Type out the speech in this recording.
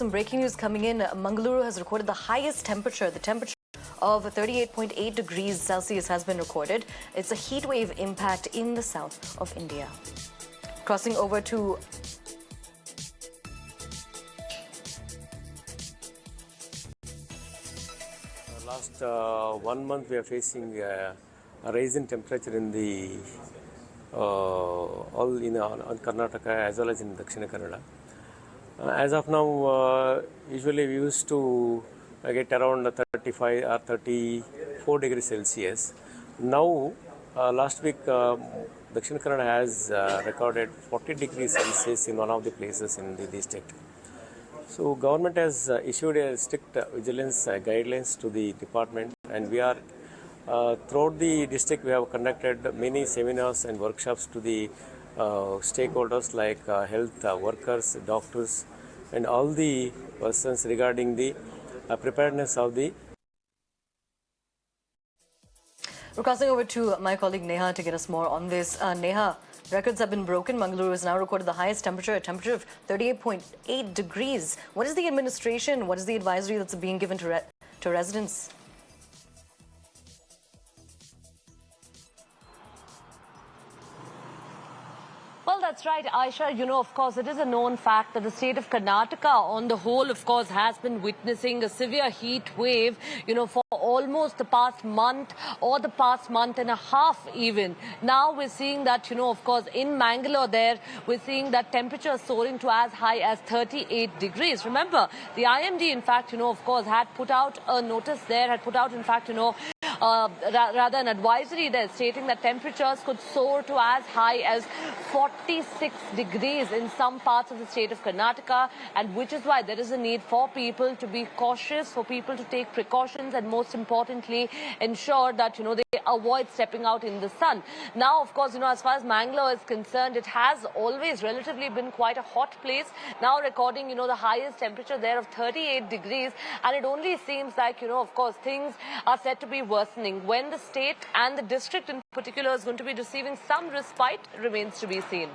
Some breaking news coming in. Mangaluru has recorded the highest temperature. The temperature of 38.8 degrees Celsius has been recorded. It's a heat wave impact in the south of India. Crossing over to last 1 month we are facing a rise in temperature in the all in Karnataka as well as in Dakshina Kannada. As of now, usually we used to get around 35 or 34 degrees Celsius. Now, last week, Dakshina Kannada has recorded 40 degrees Celsius in one of the places in the district. So, government has issued a strict vigilance guidelines to the department, and we are throughout the district we have conducted many seminars and workshops to the stakeholders like health workers, doctors, and all the persons regarding the preparedness of the. We're crossing over to my colleague Neha to get us more on this. Neha, records have been broken. Mangaluru has now recorded the highest temperature, a temperature of 38.8 degrees. What is the administration? What is the advisory that's being given to residents? Well, that's right, Aisha. Of course, it is a known fact that the state of Karnataka on the whole, of course, has been witnessing a severe heat wave, for almost the past month or the past month and a half even. Now we're seeing that, of course, in Mangalore there, we're seeing that temperature soaring to as high as 38 degrees. Remember, the IMD, in fact, of course, had put out a notice there, had put out, in fact, rather an advisory there stating that temperatures could soar to as high as 46 degrees in some parts of the state of Karnataka, and which is why there is a need for people to be cautious, for people to take precautions, and most importantly ensure that they avoid stepping out in the sun. Now, of course, as far as Mangalore is concerned, it has always relatively been quite a hot place. Now recording the highest temperature there of 38 degrees, and it only seems like of course things are set to be worsening. When the state and the district in particular is going to be receiving some respite remains to be seen.